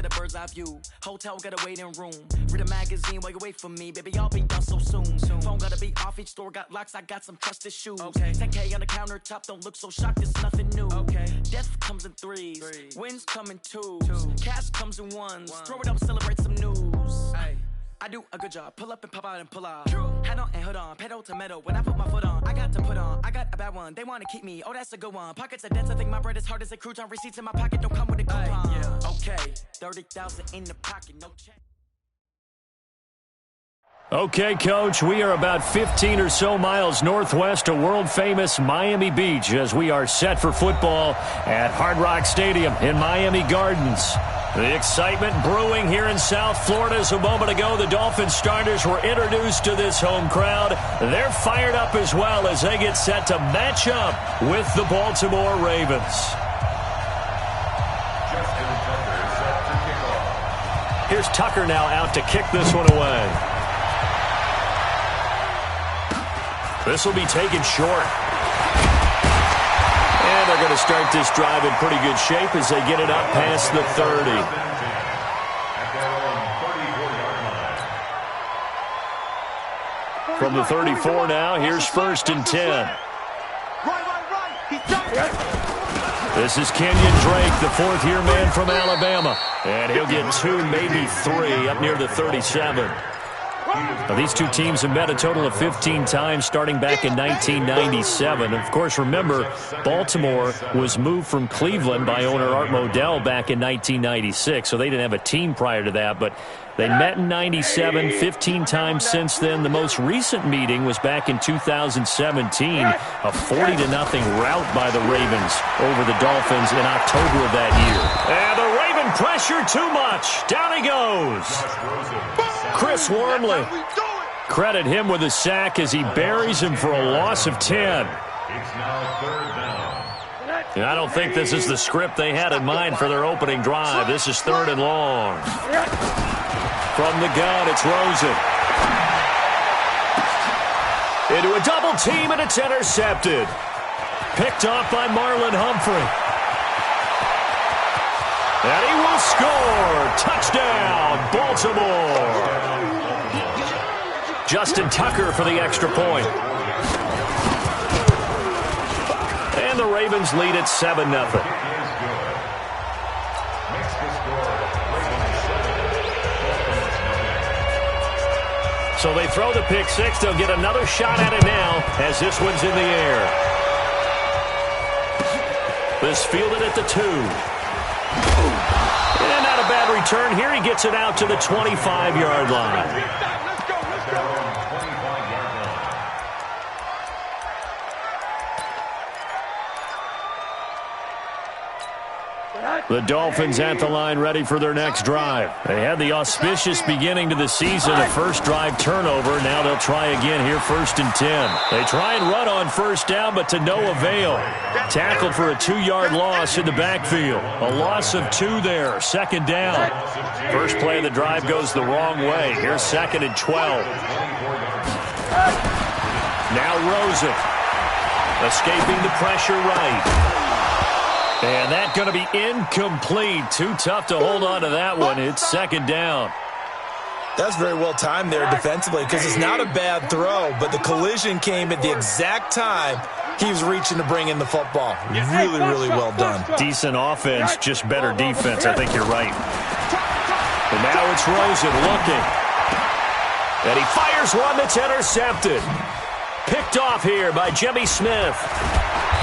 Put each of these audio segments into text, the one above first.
get a bird's eye view. Hotel got a waiting room. Read a magazine while you wait for me. Baby, I'll be done so soon. Phone gotta be off, each store got locks. I got some trusted shoes. 10K on the countertop, don't look so shocked, it's nothing new. Death comes in threes. Wins come in twos. Cash comes in ones. Throw it up, celebrate some news. I do a good job. Pull up and pop out and pull out. Hat on and hood on. Pedal to metal. When I put my foot on, I got to put on. I got a bad one. They want to keep me. Oh, that's a good one. Pockets are dense. I think my bread is hard as a crouton. Receipts in my pocket don't come with a coupon. Okay, 30,000 in the pocket. No check. Okay, Coach, we are about 15 or so miles northwest of world-famous Miami Beach as we are set for football at Hard Rock Stadium in Miami Gardens. The excitement brewing here in South Florida as a moment ago. The Dolphins starters were introduced to this home crowd. They're fired up as well as they get set to match up with the Baltimore Ravens. Here's Tucker now out to kick this one away. This will be taken short. And they're going to start this drive in pretty good shape as they get it up past the 30. From the 34 now, here's 1st and 10. This is Kenyon Drake, the fourth-year man from Alabama. And he'll get 2, maybe 3, up near the 37. Now, these two teams have met a total of 15 times starting back in 1997. Of course, remember, Baltimore was moved from Cleveland by owner Art Modell back in 1996, so they didn't have a team prior to that, but they met in 97, 15 times since then. The most recent meeting was back in 2017, a 40-0 rout by the Ravens over the Dolphins in October of that year. And the Raven pressure too much. Down he goes. Chris Wormley. Credit him with a sack as he buries him for a loss of 10. And I don't think this is the script they had in mind for their opening drive. This is 3rd and long. From the gun, it's Rosen. Into a double team, and it's intercepted. Picked off by Marlon Humphrey. And he will score. Touchdown, Baltimore. Justin Tucker for the extra point. And the Ravens lead at 7-0. So they throw the pick six. They'll get another shot at it now as this one's in the air. This fielded at the 2. And not a bad return. Here he gets it out to the 25-yard line. The Dolphins at the line ready for their next drive. They had the auspicious beginning to the season, a first drive turnover. Now they'll try again here, 1st and 10. They try and run on 1st down, but to no avail. Tackled for a 2-yard loss in the backfield. A loss of 2 there, 2nd down. First play of the drive goes the wrong way. Here's 2nd and 12. Now Rosen. Escaping the pressure right. And that's going to be incomplete. Too tough to hold on to that one. It's 2nd down. That's very well timed there defensively because it's not a bad throw, but the collision came at the exact time he was reaching to bring in the football. Really, really well done. Decent offense, just better defense. I think you're right. And now it's Rosen looking. And he fires one that's intercepted. Picked off here by Jimmy Smith.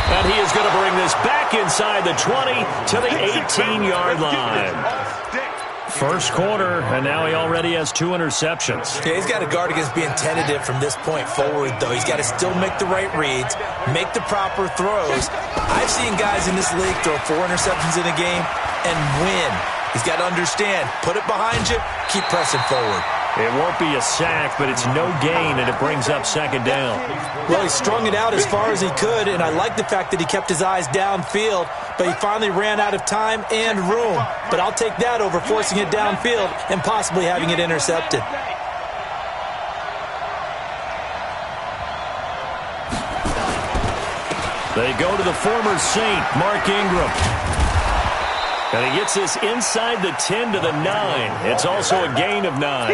And he is going to bring this back inside the 20 to the 18-yard line. First quarter, and now he already has 2 interceptions. Yeah, he's got to guard against being tentative from this point forward, though. He's got to still make the right reads, make the proper throws. I've seen guys in this league throw 4 interceptions in a game and win. He's got to understand, put it behind you, keep pressing forward. It won't be a sack, but it's no gain, and it brings up 2nd down. Well, he strung it out as far as he could, and I like the fact that he kept his eyes downfield, but he finally ran out of time and room. But I'll take that over forcing it downfield and possibly having it intercepted. They go to the former Saint, Mark Ingram. And he gets this inside the 10 to the 9. It's also a gain of 9.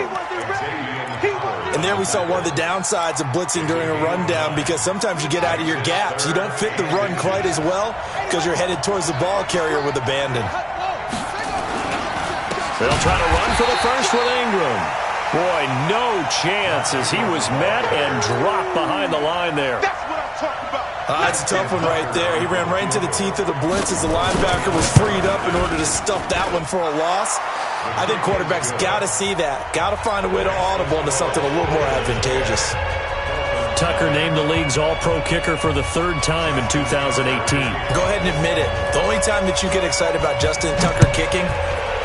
And there we saw one of the downsides of blitzing during a rundown, because sometimes you get out of your gaps. You don't fit the run quite as well because you're headed towards the ball carrier with abandon. They'll try to run for the first with Ingram. Boy, no chance as he was met and dropped behind the line there. That's a tough one right there. He ran right into the teeth of the blitz as the linebacker was freed up in order to stuff that one for a loss. I think quarterbacks got to see that. Got to find a way to audible into something a little more advantageous. Tucker named the league's all-pro kicker for the third time in 2018. Go ahead and admit it. The only time that you get excited about Justin Tucker kicking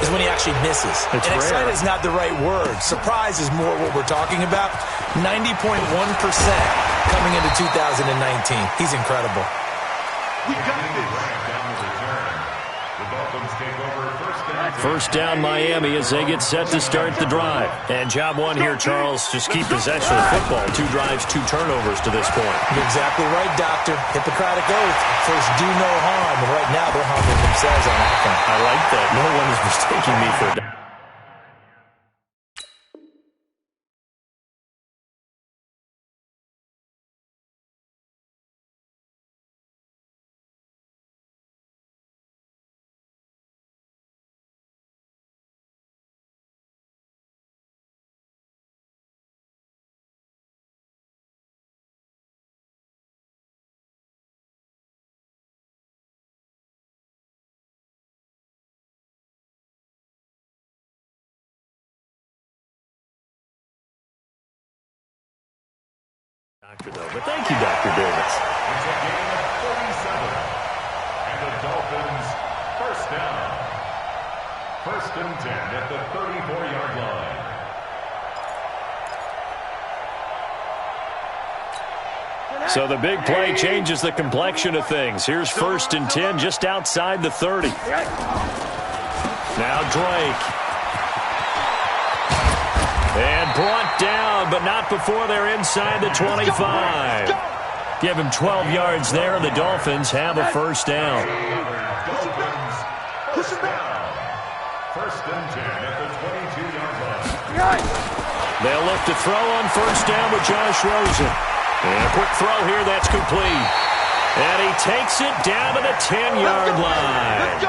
is when he actually misses. And excited is not the right word. Surprise is more what we're talking about. 90.1% coming into 2019. He's incredible. We got this. The Dolphins take over First down Miami as they get set to start the drive. And job one here, Charles, just keep possession of the football. 2 drives, 2 turnovers to this point. You're exactly right, Doctor. Hippocratic oath. First, do no harm. And right now, they're harming themselves on offense. I like that. No one is mistaking me for that. But thank you, Dr. Davis. It's a gain of 37. And the Dolphins first down. First and 10 at the 34-yard line. So the big play changes the complexion of things. Here's first and 10 just outside the 30. Now Drake. And brought down, but not before they're inside the 25. Give him 12 yards there, and the Dolphins have a first down. Dolphins first down. First and 10 at the 22-yard line. They'll look to throw on first down with Josh Rosen. And a quick throw here, that's complete. And he takes it down to the 10-yard line.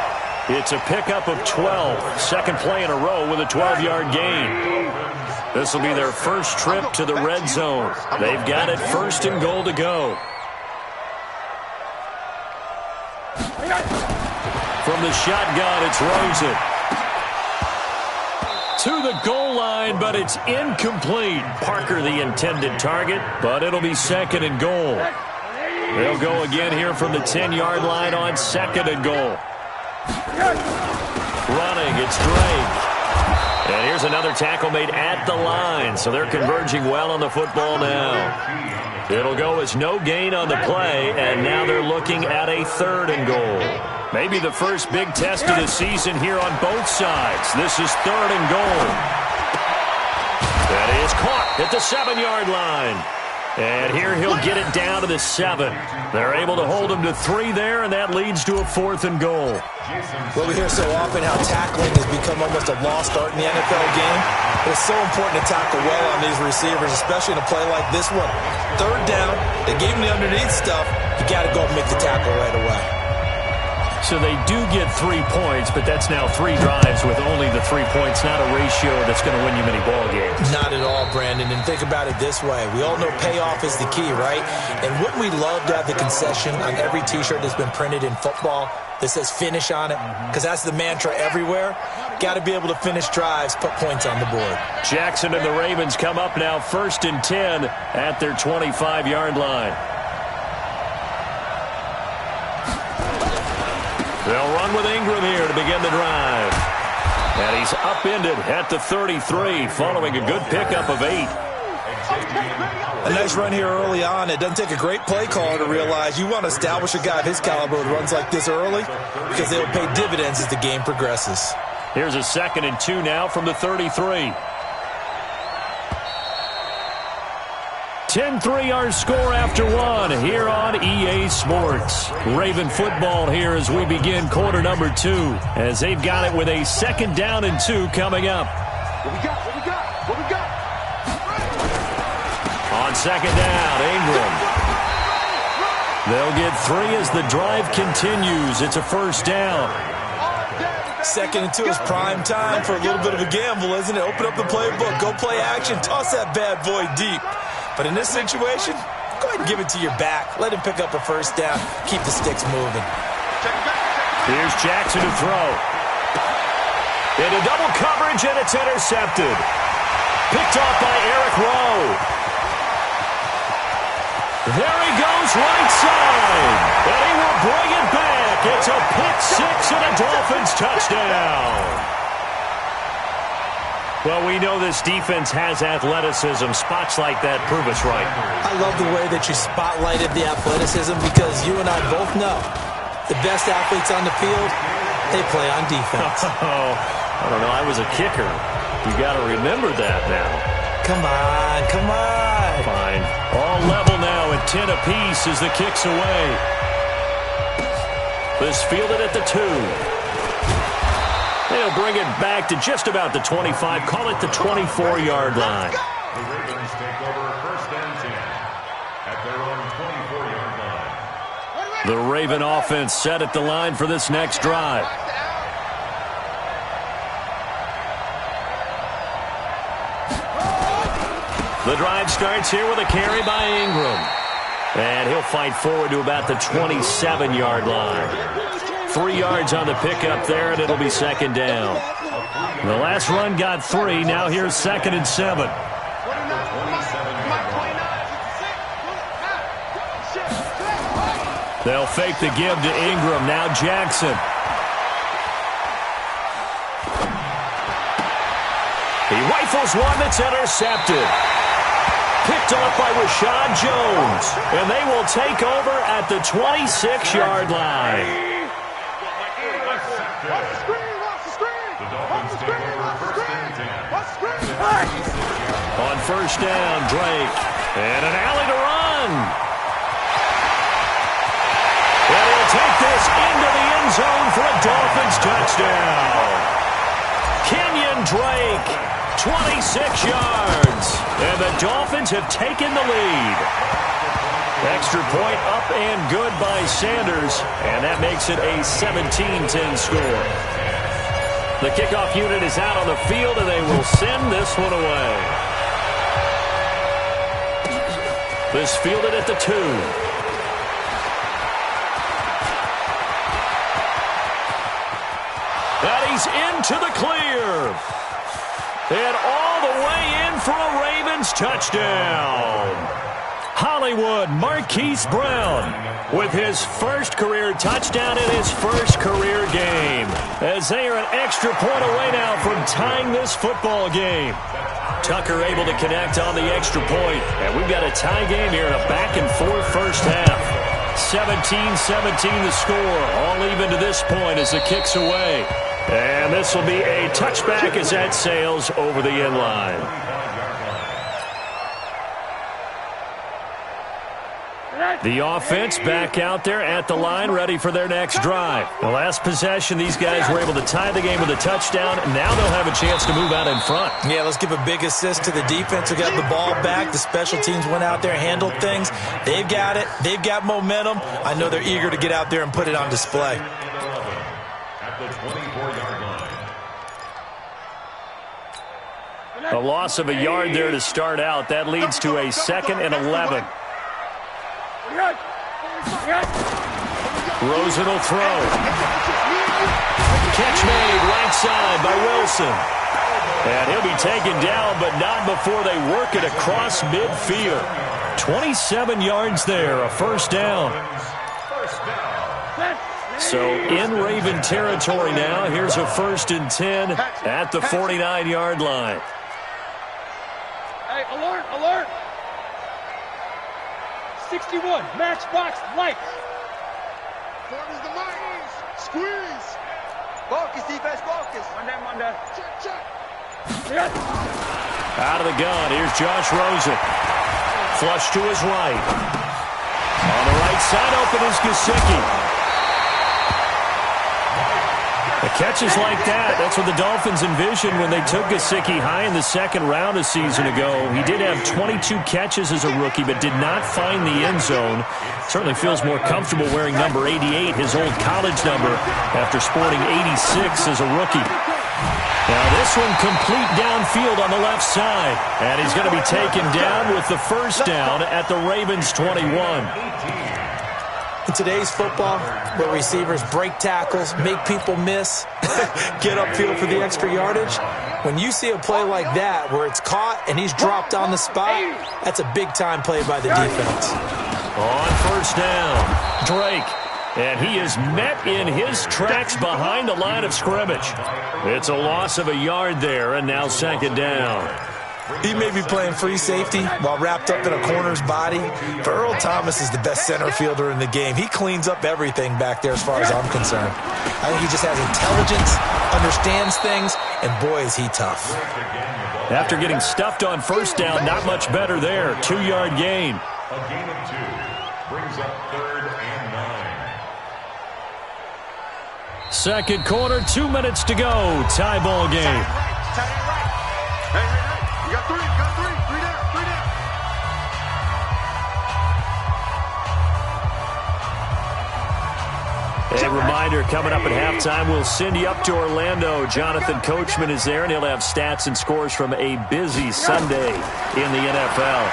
It's a pickup of 12. Second play in a row with a 12-yard gain. This will be their first trip to the red zone. They've got it first and goal to go. From the shotgun, it's Rosen. To the goal line, but it's incomplete. Parker the intended target, but it'll be second and goal. They'll go again here from the 10-yard line on second and goal. Running, it's Drake. And here's another tackle made at the line, so they're converging well on the football now. It'll go as no gain on the play, and now they're looking at a third and goal. Maybe the first big test of the season here on both sides. This is third and goal. That is caught at the 7-yard line. And here he'll get it down to the 7. They're able to hold him to 3 there, and that leads to a fourth and goal. Well, we hear so often how tackling has become almost a lost art in the NFL game. But it's so important to tackle well on these receivers, especially in a play like this one. Third down, they gave him the underneath stuff. You got to go and make the tackle right away. So they do get 3 points, but that's now 3 drives with only the 3 points, not a ratio that's going to win you many ball games. Not at all, Brandon. And think about it this way. We all know payoff is the key, right? And wouldn't we love to have the concession on every T-shirt that's been printed in football that says finish on it? Because that's the mantra everywhere. Got to be able to finish drives, put points on the board. Jackson and the Ravens come up now first and 10 at their 25-yard line. They'll run with Ingram here to begin the drive. And he's upended at the 33 following a good pickup of 8. A nice run here early on. It doesn't take a great play caller to realize you want to establish a guy of his caliber who runs like this early because they'll pay dividends as the game progresses. Here's a 2nd and 2 now from the 33. 10-3 our score after one here on EA Sports. Raven football here as we begin quarter number 2, as they've got it with a 2nd down and 2 coming up. What we got? On 2nd down, Ingram. They'll get 3 as the drive continues. It's a 1st down. 2nd and 2 is prime time for a little bit of a gamble, isn't it? Open up the playbook, go play action, toss that bad boy deep. But in this situation, go ahead and give it to your back. Let him pick up a 1st down. Keep the sticks moving. Here's Jackson to throw. Into double coverage, and it's intercepted. Picked off by Eric Rowe. There he goes, right side. And he will bring it back. It's a pick 6 and a Dolphins touchdown. Well, we know this defense has athleticism. Spots like that prove us right. I love the way that you spotlighted the athleticism, because you and I both know the best athletes on the field, they play on defense. Oh, I don't know. I was a kicker. You got to remember that now. Come on. Fine. All level now at 10 apiece as the kick's away. This fielded at the 2. They'll bring it back to just about the 25. Call it the 24-yard line. The Ravens take over 1st and 10 at their own 24-yard line. The Raven offense set at the line for this next drive. The drive starts here with a carry by Ingram. And he'll fight forward to about the 27-yard line. 3 yards on the pickup there, and it'll be 2nd down. The last run got 3. Now here's 2nd and 7. They'll fake the give to Ingram. Now Jackson. He rifles one that's intercepted. Picked off by Rashad Jones. And they will take over at the 26-yard line. On 1st down, Drake. And an alley to run. And he'll take this into the end zone for a Dolphins touchdown. Kenyon Drake, 26 yards. And the Dolphins have taken the lead. Extra point up and good by Sanders. And that makes it a 17-10 score. The kickoff unit is out on the field, and they will send this one away. This fielded at the 2. And he's into the clear. And all the way in for a Ravens touchdown. Hollywood Marquise Brown with his first career touchdown in his first career game, as they are an extra point away now from tying this football game. Tucker able to connect on the extra point, and we've got a tie game here in a back-and-forth first half. 17-17 the score, all even to this point as the kick's away. And this will be a touchback as that sails over the end line. The offense back out there at the line, ready for their next drive. The last possession, these guys were able to tie the game with a touchdown. Now they'll have a chance to move out in front. Yeah, let's give a big assist to the defense who got the ball back. The special teams went out there, handled things. They've got it. They've got momentum. I know they're eager to get out there and put it on display. At the 24-yard line. A loss of a yard there to start out. That leads to a 2nd and 11. Rosen will throw. Catch made right side by Wilson. And he'll be taken down, but not before they work it across midfield. 27 yards there, a 1st down. So in Raven territory now, here's a 1st and 10 at the 49-yard line. Hey, alert, alert. 61, matchbox lights. Corners the mic. Squeeze. Focus, defense, focus. Monday. Check. Out of the gun, here's Josh Rosen. Flush to his right. On the right side, open is Gesicki. The catches like that, that's what the Dolphins envisioned when they took Gesicki high in the second round a season ago. He did have 22 catches as a rookie, but did not find the end zone. Certainly feels more comfortable wearing number 88, his old college number, after sporting 86 as a rookie. Now this one complete downfield on the left side. And he's going to be taken down with the first down at the Ravens' 21. In today's football, where receivers break tackles, make people miss, get upfield for the extra yardage, when you see a play like that where it's caught and he's dropped on the spot, that's a big-time play by the defense. On first down, Drake. And he is met in his tracks behind the line of scrimmage. It's a loss of a yard there, and now second down. He may be playing free safety while wrapped up in a corner's body, but Earl Thomas is the best center fielder in the game. He cleans up everything back there as far as I'm concerned. I think he just has intelligence, understands things, and boy, is he tough. After getting stuffed on first down, not much better there. 2-yard gain. A gain of 2 brings up 3rd and 9. Second quarter, 2 minutes to go. Tie ball game. You got 3 down. A reminder, coming up at halftime, we'll send you up to Orlando. Jonathan Coachman is there, and he'll have stats and scores from a busy Sunday in the NFL.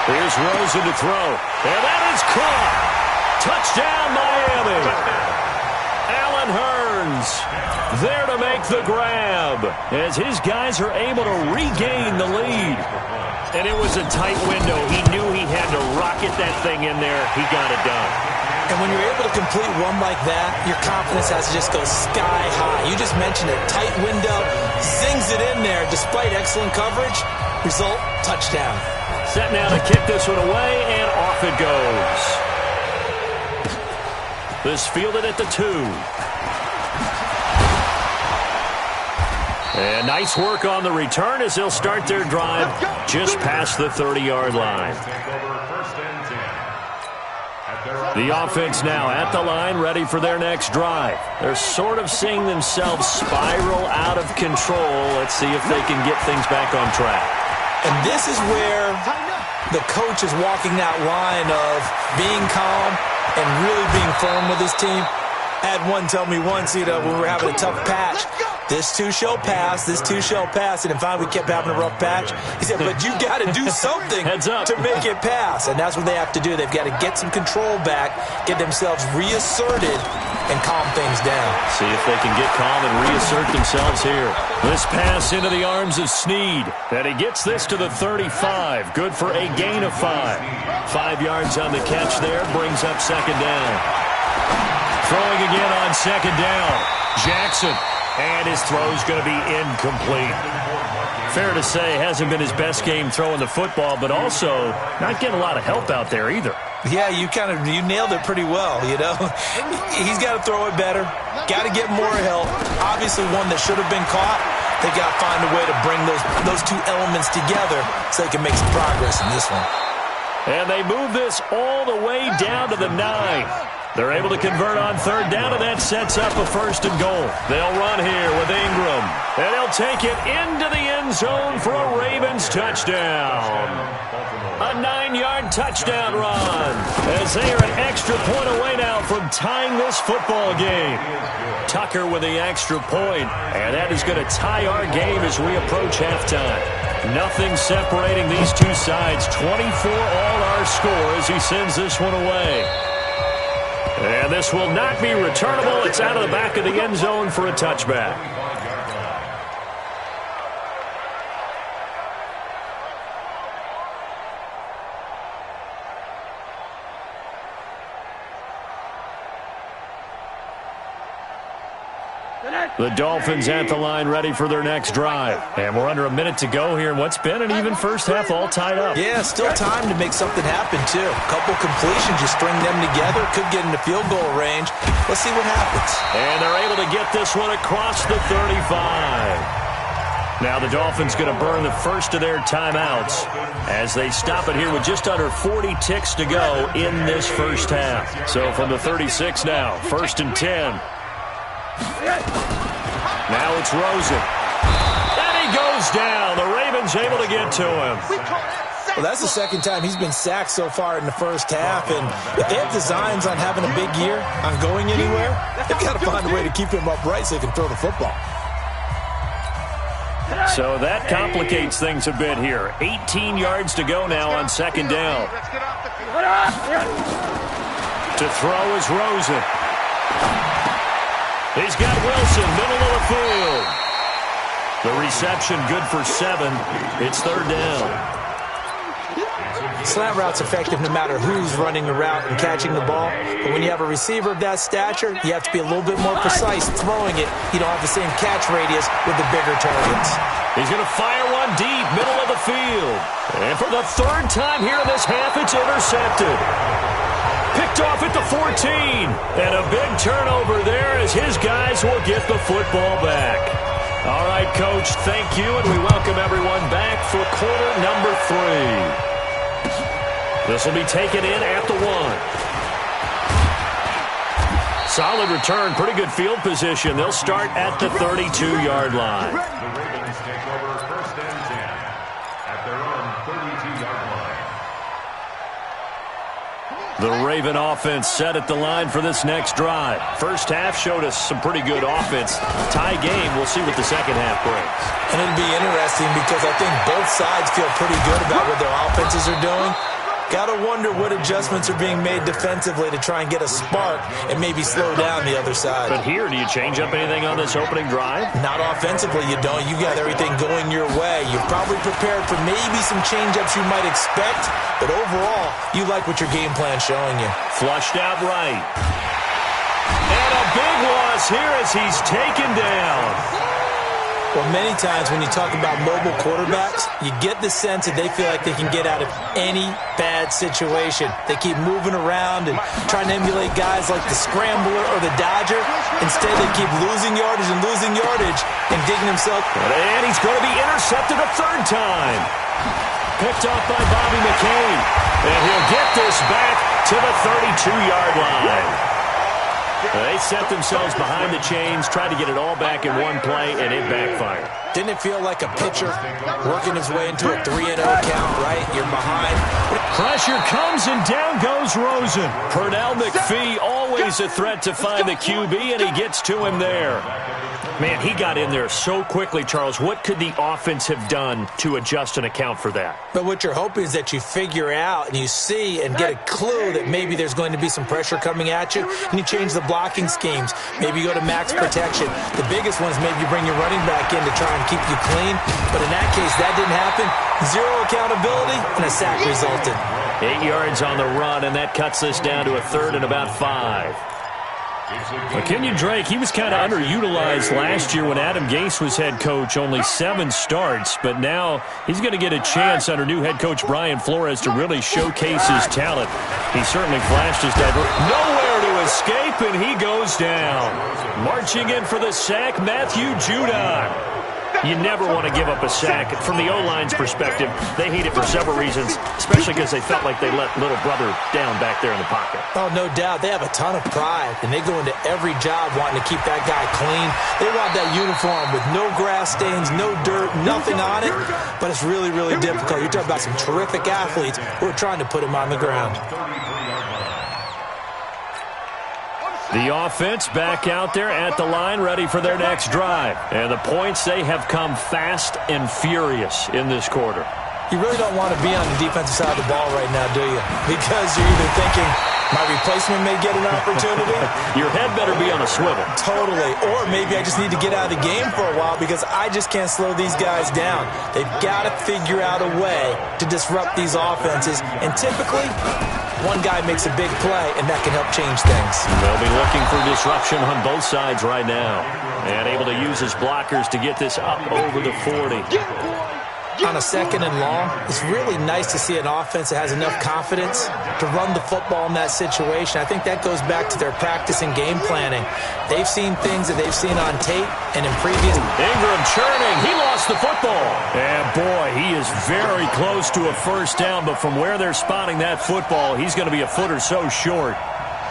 Here's Rosen to throw, and that is caught. Touchdown, Miami. Allen Hurns there to make the grab as his guys are able to regain the lead. And it was a tight window. He knew he had to rocket that thing in there. He got it done. And when you're able to complete one like that, your confidence has to just go sky high. You just mentioned it. Tight window, zings it in there despite excellent coverage. Result, touchdown. Set now to kick this one away, and off it goes. This fielded at the 2. And nice work on the return as they'll start their drive just past the 30-yard line. The offense now at the line, ready for their next drive. They're sort of seeing themselves spiral out of control. Let's see if they can get things back on track. And this is where the coach is walking that line of being calm and really being firm with his team. I had one tell me once, when we were having a tough patch, this too shall pass, this too shall pass. And finally we kept having a rough patch. He said, but you got to do something to make it pass. And that's what they have to do. They've got to get some control back, get themselves reasserted, and calm things down. See if they can get calm and reassert themselves here. This pass into the arms of Snead. And he gets this to the 35. Good for a gain of 5. 5 yards on the catch there. Brings up second down. Throwing again on second down. Jackson. And his throw's going to be incomplete. Fair to say, hasn't been his best game throwing the football, but also not getting a lot of help out there either. Yeah, you nailed it pretty well, He's got to throw it better. Got to get more help. Obviously one that should have been caught. They got to find a way to bring those two elements together so they can make some progress in this one. And they move this all the way down to the 9. They're able to convert on third down, and that sets up a first and goal. They'll run here with Ingram, and they'll take it into the end zone for a Ravens touchdown. A 9-yard touchdown run as they are an extra point away now from tying this football game. Tucker with the extra point, and that is going to tie our game as we approach halftime. Nothing separating these two sides. 24 all our score as he sends this one away. And this will not be returnable. It's out of the back of the end zone for a touchback. The Dolphins at the line ready for their next drive. And we're under a minute to go here in what's been an even first half, all tied up. Yeah, still time to make something happen, too. A couple completions, you string them together, could get into field goal range. Let's see what happens. And they're able to get this one across the 35. Now the Dolphins going to burn the first of their timeouts as they stop it here with just under 40 ticks to go in this first half. So from the 36 now, 1st and 10. Now it's Rosen. And he goes down. The Ravens able to get to him. Well, that's the second time he's been sacked so far in the first half, and if they have designs on having a big year, on going anywhere, they've got to find a way to keep him upright so he can throw the football. So that complicates things a bit here. 18 yards to go now on 2nd down. To throw is Rosen. He's got Wilson, middle of the field. The reception good for 7. It's 3rd down. Slant route's effective no matter who's running the route and catching the ball. But when you have a receiver of that stature, you have to be a little bit more precise throwing it. You don't have the same catch radius with the bigger targets. He's going to fire one deep, middle of the field. And for the 3rd time here in this half, it's intercepted. Picked off at the 14. And a big turnover there as his guys will get the football back. All right, Coach, thank you, and we welcome everyone back for quarter number 3. This will be taken in at the 1. Solid return, pretty good field position. They'll start at the 32-yard line. The Ravens take over 1st and 10 at their own 32-yard line. The Raven offense set at the line for this next drive. First half showed us some pretty good offense. Tie game, we'll see what the second half brings. And it'll be interesting because I think both sides feel pretty good about what their offenses are doing. Got to wonder what adjustments are being made defensively to try and get a spark and maybe slow down the other side. But here, do you change up anything on this opening drive? Not offensively, you don't. You got everything going your way. You're probably prepared for maybe some change-ups you might expect, but overall, you like what your game plan's showing you. Flushed out right. And a big loss here as he's taken down. Well, many times when you talk about mobile quarterbacks, you get the sense that they feel like they can get out of any bad situation. They keep moving around and trying to emulate guys like the Scrambler or the Dodger. Instead, they keep losing yardage and digging themselves. And he's going to be intercepted a 3rd time. Picked off by Bobby McCain. And he'll get this back to the 32-yard line. They set themselves behind the chains, tried to get it all back in one play, and it backfired. Didn't it feel like a pitcher working his way into a 3-0 count, right? You're behind. Pressure comes, and down goes Rosen. Pernell McPhee, always a threat to find the QB, and he gets to him there. Man, he got in there so quickly, Charles. What could the offense have done to adjust and account for that? But what you're hoping is that you figure out and you see and get a clue that maybe there's going to be some pressure coming at you, and you change the blocking schemes. Maybe you go to max protection. The biggest one is maybe you bring your running back in to try and keep you clean. But in that case, that didn't happen. 0 accountability, and a sack resulted. 8 yards on the run, and that cuts this down to a 3rd and about 5. Kenyon Drake, he was kind of underutilized last year when Adam Gase was head coach. Only 7 starts, but now he's going to get a chance under new head coach Brian Flores to really showcase his talent. He certainly flashed his nowhere to escape, and he goes down. Marching in for the sack, Matthew Judon. You never want to give up a sack. From the O-line's perspective, they hate it for several reasons, especially because they felt like they let little brother down back there in the pocket. Oh, no doubt. They have a ton of pride, and they go into every job wanting to keep that guy clean. They want that uniform with no grass stains, no dirt, nothing on it, but it's really, really difficult. You're talking about some terrific athletes who are trying to put him on the ground. The offense back out there at the line, ready for their next drive. And the points, they have come fast and furious in this quarter. You really don't want to be on the defensive side of the ball right now, do you? Because you're either thinking, my replacement may get an opportunity. Your head better be on a swivel. Totally. Or maybe I just need to get out of the game for a while because I just can't slow these guys down. They've got to figure out a way to disrupt these offenses. And typically, one guy makes a big play, and that can help change things. They'll be looking for disruption on both sides right now. And able to use his blockers to get this up over the 40. on a 2nd and long, it's really nice to see an offense that has enough confidence to run the football in that situation. I think that goes back to their practice and game planning. They've seen things that they've seen on tape and in previous... Ingram churning. He lost the football. And, boy, he is very close to a first down, but from where they're spotting that football, he's going to be a foot or so short.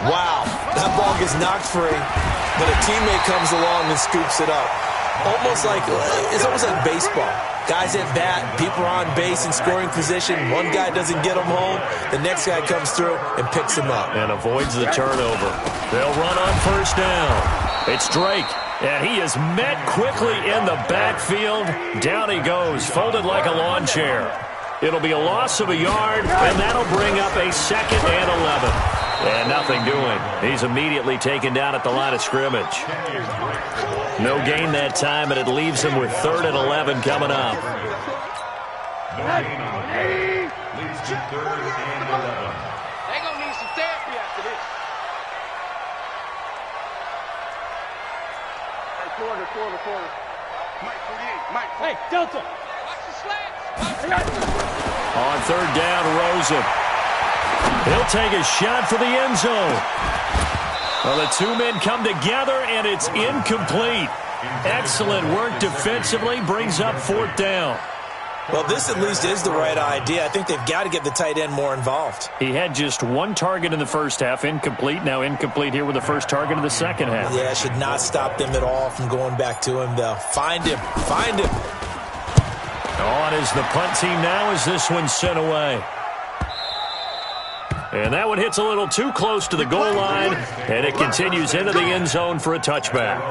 Wow, that ball gets knocked free, but a teammate comes along and scoops it up. It's almost like baseball. Guys at bat, people are on base in scoring position. One guy doesn't get him home. The next guy comes through and picks him up. And avoids the turnover. They'll run on first down. It's Drake. And he is met quickly in the backfield. Down he goes, folded like a lawn chair. It'll be a loss of a yard, and that'll bring up a 2nd and 11. And nothing doing. He's immediately taken down at the line of scrimmage. No gain that time, and it leaves him with 3rd and 11 coming up. No gain on the play. Leads to 3rd and 11. They're going to need some therapy after this. Hey, corner. Mike, 48. Mike. Hey, Delta. Watch the slants. On 3rd down, Rosen. He'll take a shot for the end zone. Well, the two men come together, and it's incomplete. Excellent work defensively, brings up 4th down. Well, this at least is the right idea. I think they've got to get the tight end more involved. He had just 1 target in the first half, incomplete. Now incomplete here with the first target of the second half. Yeah, it should not stop them at all from going back to him, though. Find him. On is the punt team now as this one's sent away. And that one hits a little too close to the goal line, and it continues into the end zone for a touchback.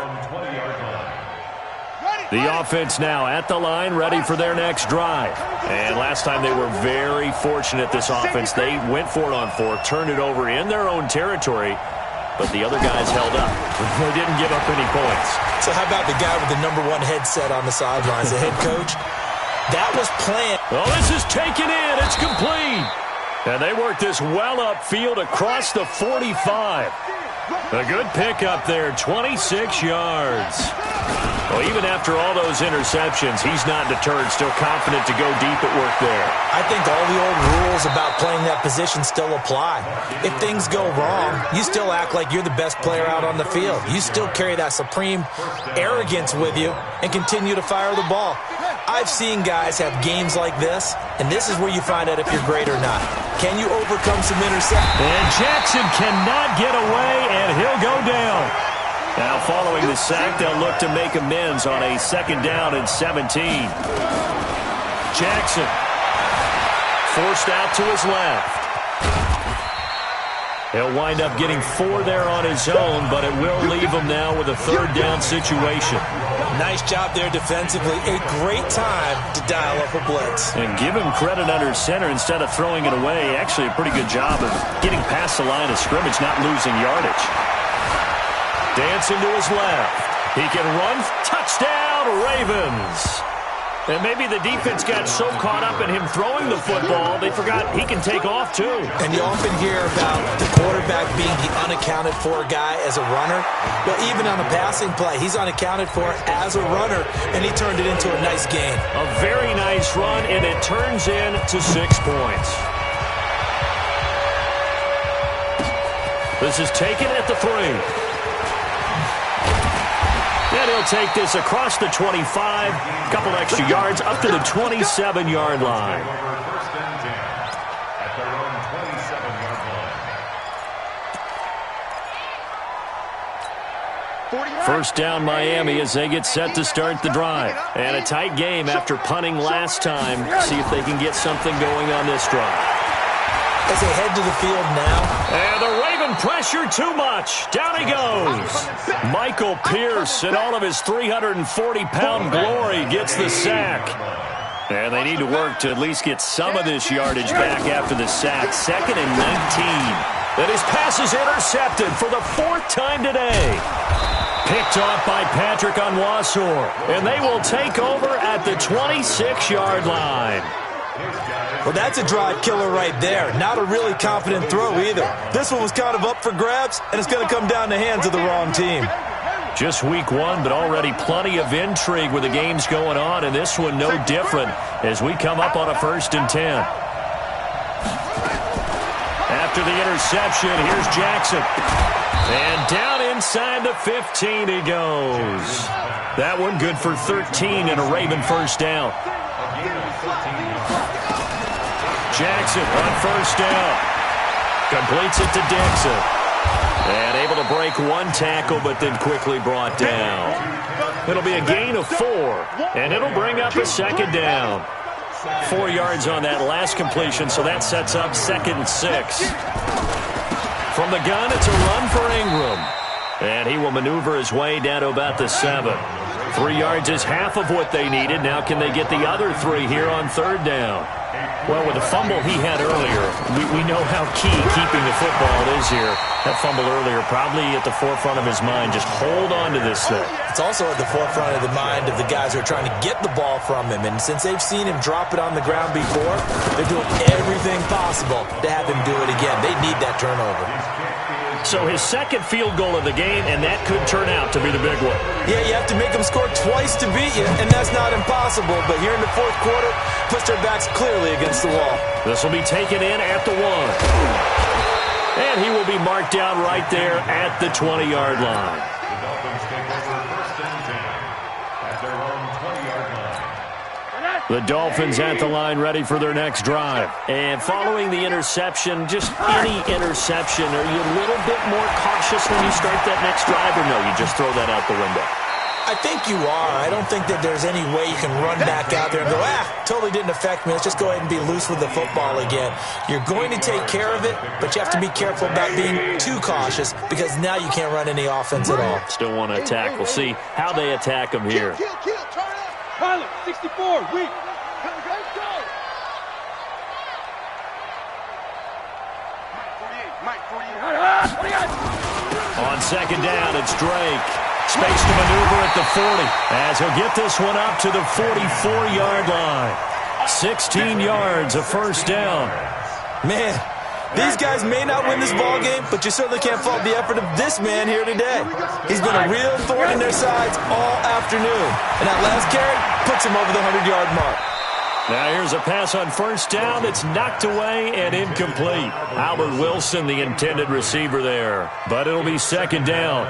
The offense now at the line, ready for their next drive. And last time they were very fortunate, this offense. They went for it on 4th, turned it over in their own territory, but the other guys held up. They didn't give up any points. So how about the guy with the #1 headset on the sidelines, the head coach? That was planned. Well, this is taken in. It's complete. And they work this well upfield across the 45. A good pickup there, 26 yards. Well, even after all those interceptions, he's not deterred, still confident to go deep at work there. I think all the old rules about playing that position still apply. If things go wrong, you still act like you're the best player out on the field. You still carry that supreme arrogance with you and continue to fire the ball. I've seen guys have games like this, and this is where you find out if you're great or not. Can you overcome some interceptions? And Jackson cannot get away, and he'll go down. Now, following the sack, they'll look to make amends on a 2nd down and 17. Jackson forced out to his left. He'll wind up getting 4 there on his own, but it will leave him now with a 3rd down situation. Nice job there defensively. A great time to dial up a blitz. And give him credit under center instead of throwing it away. Actually, a pretty good job of getting past the line of scrimmage, not losing yardage. Dancing to his left. He can run. Touchdown, Ravens. And maybe the defense got so caught up in him throwing the football, they forgot he can take off too. And you often hear about the quarterback being the unaccounted for guy as a runner. Well, even on a passing play, he's unaccounted for as a runner, and he turned it into a nice gain. A very nice run, and it turns into 6 points. This is taken at the 3. And he'll take this across the 25, a couple extra yards up to the 27-yard line. First and 10 at their own 27-yard line. First down Miami as they get set to start the drive. And a tight game after punting last time. See if they can get something going on this drive. As they head to the field now. And the Raven pressure too much. Down he goes. Michael Pierce in all of his 340-pound glory gets the sack. And they need to work to at least get some of this yardage back after the sack. 2nd and 19. And his pass is intercepted for the 4th time today. Picked off by Patrick Onwuasor. And they will take over at the 26-yard line. Well, that's a drive killer right there. Not a really confident throw either. This one was kind of up for grabs, and it's going to come down the hands of the wrong team. Just week one, but already plenty of intrigue with the games going on, and this one no different as we come up on a 1st and 10. After the interception, here's Jackson. And down inside the 15 he goes. That one good for 13 and a Raven 1st down. Jackson on 1st down. Completes it to Dixon. And able to break one tackle, but then quickly brought down. It'll be a gain of 4, and it'll bring up a 2nd down. 4 yards on that last completion, so that sets up 2nd and 6. From the gun, it's a run for Ingram. And he will maneuver his way down to about the 7. 3 yards is half of what they needed. Now can they get the other 3 here on 3rd down? Well, with the fumble he had earlier, we know how key keeping the football is here. That fumble earlier probably at the forefront of his mind. Just hold on to this thing. It's also at the forefront of the mind of the guys who are trying to get the ball from him. And since they've seen him drop it on the ground before, they're doing everything possible to have him do it again. They need that turnover. So his 2nd field goal of the game, and that could turn out to be the big one. Yeah, you have to make them score twice to beat you, and that's not impossible. But here in the 4th quarter, push their backs clearly against the wall. This will be taken in at the 1. And he will be marked down right there at the 20-yard line. The Dolphins take over 1st and 10 at their own 20-yard line. The Dolphins at the line ready for their next drive. And following the interception, just any interception, are you a little bit more cautious when you start that next drive, or no, you just throw that out the window? I think you are. I don't think that there's any way you can run back out there and go, totally didn't affect me. Let's just go ahead and be loose with the football again. You're going to take care of it, but you have to be careful about being too cautious because now you can't run any offense at all. Still want to attack. We'll see how they attack him here. Kill, turn up. Pilot, 64, weak. Let's go. Mike 48. On 2nd down, it's Drake. Space to maneuver at the 40 as he'll get this one up to the 44-yard line. 16 yards, a 1st down. Man, these guys may not win this ball game, but you certainly can't fault the effort of this man here today. He's been a real thorn in their sides all afternoon. And that last carry puts him over the 100-yard mark. Now here's a pass on 1st down. It's knocked away and incomplete. Albert Wilson, the intended receiver there. But it'll be 2nd down.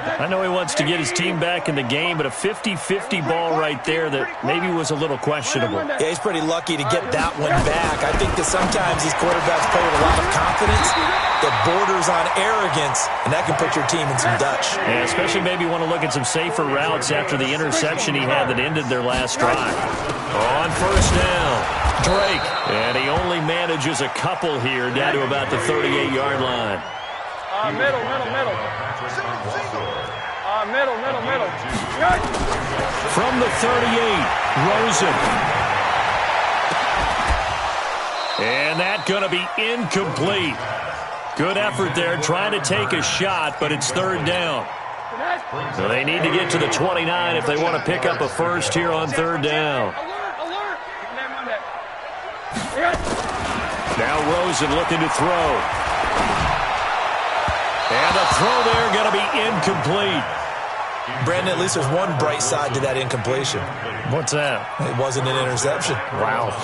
I know he wants to get his team back in the game, but a 50-50 ball right there that maybe was a little questionable. Yeah, he's pretty lucky to get that one back. I think that sometimes these quarterbacks play with a lot of confidence that borders on arrogance, and that can put your team in some Dutch. Yeah, especially maybe want to look at some safer routes after the interception he had that ended their last drive. On 1st down, Drake. And he only manages a couple here down to about the 38-yard line. Middle. Middle. From the 38, Rosen. And that's going to be incomplete. Good effort there, trying to take a shot, but it's 3rd down. So they need to get to the 29 if they want to pick up a 1st here on 3rd down. Now Rosen looking to throw. And the throw there going to be incomplete. Brandon, at least there's one bright side to that incompletion. What's that? It wasn't an interception. Wow.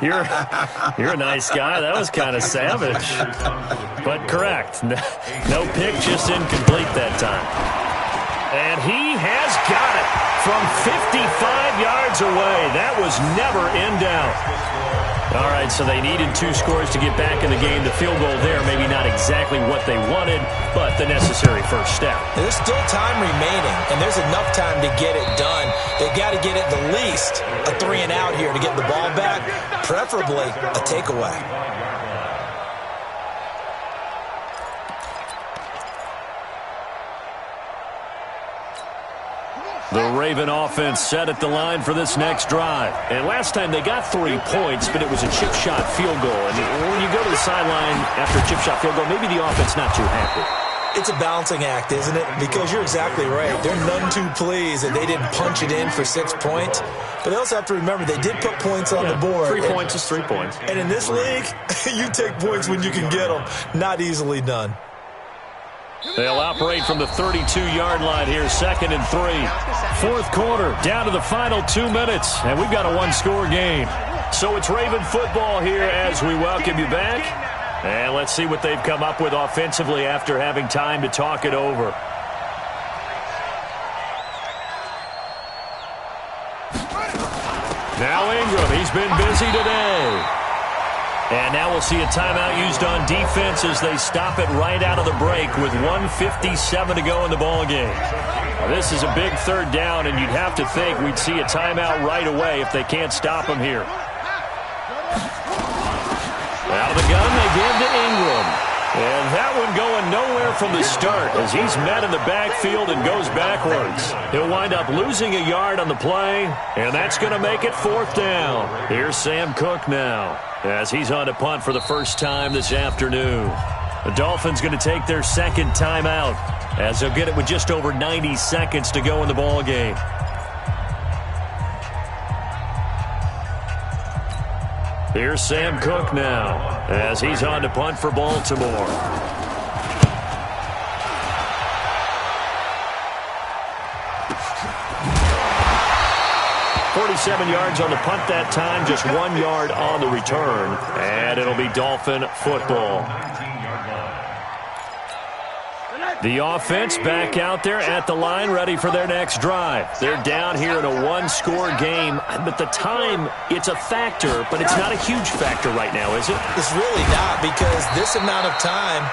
You're a nice guy. That was kind of savage. But correct. No pick, just incomplete that time. And he has got it from 55 yards away. That was never in doubt. All right, so they needed 2 scores to get back in the game. The field goal there, maybe not exactly what they wanted, but the necessary first step. There's still time remaining, and there's enough time to get it done. They've got to get at the least a 3 and out here to get the ball back, preferably a takeaway. The Raven offense set at the line for this next drive. And last time they got 3 points, but it was a chip shot field goal. And when you go to the sideline after a chip shot field goal, maybe the offense not too happy. It's a balancing act, isn't it? Because you're exactly right. They're none too pleased that they didn't punch it in for 6 points. But they also have to remember they did put points on the board. 3 points is 3 points. And in this league, you take points when you can get them. Not easily done. They'll operate from the 32-yard line here, 2nd and 3. Fourth quarter, down to the final 2 minutes, and we've got a one-score game. So it's Raven football here as we welcome you back. And let's see what they've come up with offensively after having time to talk it over. Now Ingram, he's been busy today. And now we'll see a timeout used on defense as they stop it right out of the break with 1:57 to go in the ballgame. This is a big third down, and you'd have to think we'd see a timeout right away if they can't stop him here. Out of the gun, they give to Ingram. And that one going nowhere from the start as he's met in the backfield and goes backwards. He'll wind up losing a yard on the play, and that's going to make it 4th down. Here's Sam Cook now as he's on to punt for the first time this afternoon. The Dolphins going to take their second timeout as they'll get it with just over 90 seconds to go in the ballgame. Here's Sam Cook now as he's on to punt for Baltimore. .47 yards on the punt that time, just 1 yard on the return, and it'll be Dolphin football. The offense back out there at the line, ready for their next drive. They're down here in a one-score game, but the time, it's a factor, but it's not a huge factor right now, is it? It's really not, because this amount of time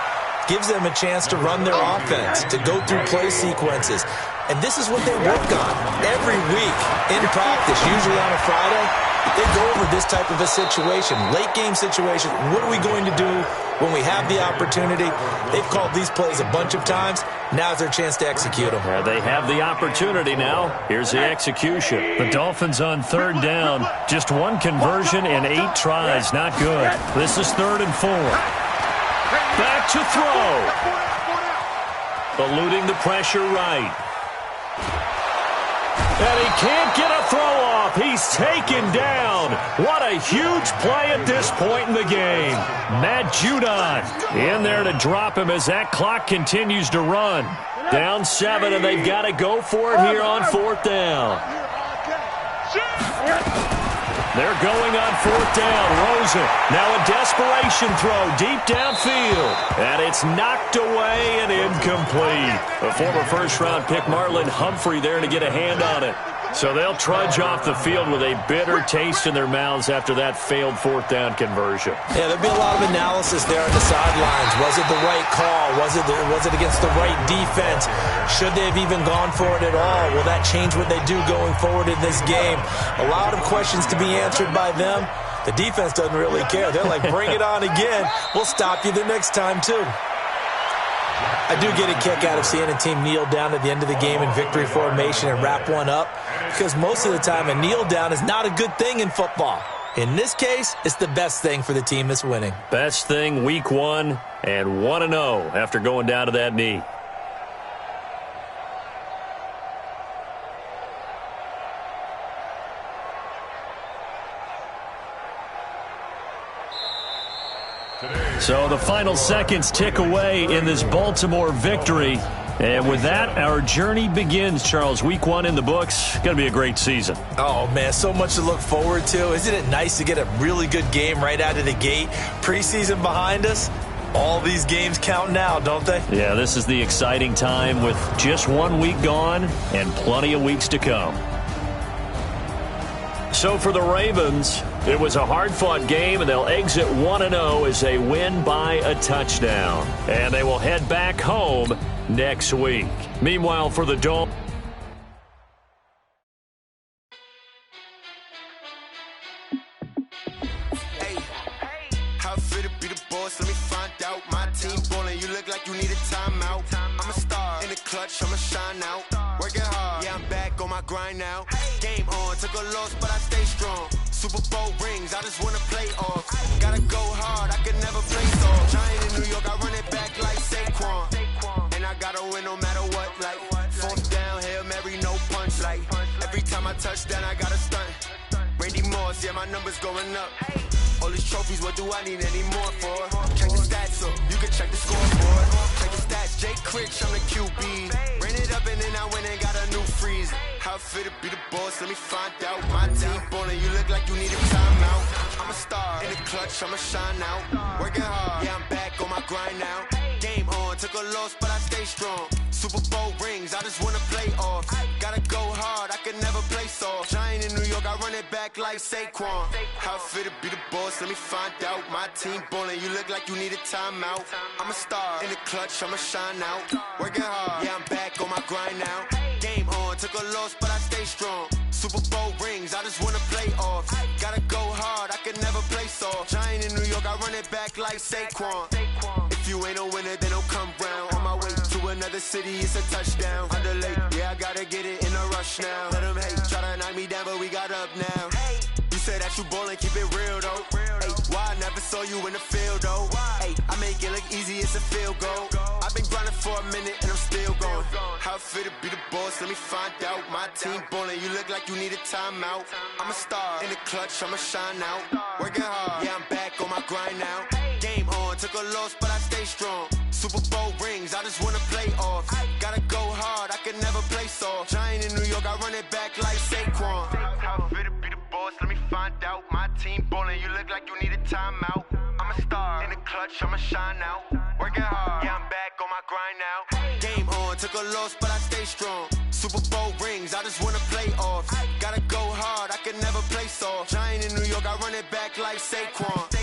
gives them a chance to run their offense, to go through play sequences. And this is what they work on every week in practice, usually on a Friday. They go over this type of a situation, late game situation. What are we going to do when we have the opportunity? They've called these plays a bunch of times. Now's their chance to execute them. They have the opportunity now. Here's the execution. The Dolphins on 3rd down. Just 1 conversion in 8 tries. Not good. This is 3rd and 4. Back to throw. Eluding the pressure right. And he can't get a throw off. He's taken down. What a huge play at this point in the game. Matt Judon in there to drop him as that clock continues to run. Down 7, and they've got to go for it here on 4th down. They're going on 4th down. Rosen now a desperation throw deep downfield. And it's knocked away and incomplete. A former first-round pick, Marlon Humphrey, there to get a hand on it. So they'll trudge off the field with a bitter taste in their mouths after that failed 4th down conversion. Yeah, there'll be a lot of analysis there on the sidelines. Was it the right call? Was it against the right defense? Should they have even gone for it at all? Will that change what they do going forward in this game? A lot of questions to be answered by them. The defense doesn't really care. They're like, bring it on again. We'll stop you the next time, too. I do get a kick out of seeing a team kneel down at the end of the game in victory formation and wrap one up, because most of the time a kneel down is not a good thing in football. In this case, it's the best thing for the team that's winning. Best thing week 1 and 1-0 after going down to that knee. So the final seconds tick away in this Baltimore victory. And with that, our journey begins, Charles. Week 1 in the books. Going to be a great season. Oh, man, so much to look forward to. Isn't it nice to get a really good game right out of the gate? Preseason behind us. All these games count now, don't they? Yeah, this is the exciting time with just 1 week gone and plenty of weeks to come. So for the Ravens, it was a hard-fought game, and they'll exit 1-0 as they win by a touchdown. And they will head back home next week. Meanwhile, for the Dolphins, I'ma shine out, working hard, yeah, I'm back on my grind now. Game on, took a loss, but I stay strong. Super Bowl rings, I just wanna play off. Gotta go hard, I can never play soft. Giant in New York, I run it back like Saquon. And I gotta win no matter what, like 4th down, Hail Mary, no punch. Like every time I touch down, I gotta stunt. Randy Moss, yeah, my number's going up. All these trophies, what do I need any more for? Check the stats up, you can check the scoreboard. Check the stats, Jay Critch, I'm the QB. Ran it up and then I went and got a new freeze. How fit to be the boss, let me find out. My team ballin', you look like you need a timeout. I'm a star, in the clutch, I'ma shine out. Working hard, yeah, I'm back on my grind now. Game on, took a loss, but I stay strong. Super Bowl rings, I just wanna play off. Gotta go hard, I can never play soft. Giant in New York, I run it back like Saquon. How fit to be the boss, let me find out. My team ballin', you look like you need a timeout. I'm a star, in the clutch, I'ma shine out. Working hard, yeah, I'm back on my grind now. Game on, took a loss, but I stay strong. Super Bowl rings, I just wanna play off. Gotta go hard, I can never play soft. Giant in New York, I run it back like Saquon. If you ain't a winner, then don't come round. On my way to another city, it's a touchdown. Underlay, yeah, I gotta get it in a rush now. Let them hate, try to knock me down, but we got up now. You said that you ballin', keep it real though. Ay, why I never saw you in the field though? Ay, I make it look easy, it's a field goal. I've been grinding for a minute and I'm still going. How fit to be the boss, let me find out. My team ballin', you look like you need a timeout. I'm a star, in the clutch, I'ma shine out. Working hard, yeah, I'm back on my grind now. Game on, took a loss, but I stay strong. Super Bowl rings, I just wanna play off. Gotta go hard, I can never play soft. Giant in New York, I run it back like Saquon. How fit to be the boss, let me find out. My team ballin', you look like you need a timeout. I'm a star, in the clutch, I'ma shine out. Working hard, yeah, I'm back on my grind now. Game on, took a loss, but I stay strong. Super Bowl rings, I just wanna play off. Gotta go hard, I can never play soft. Giant in New York, I run it back like Saquon.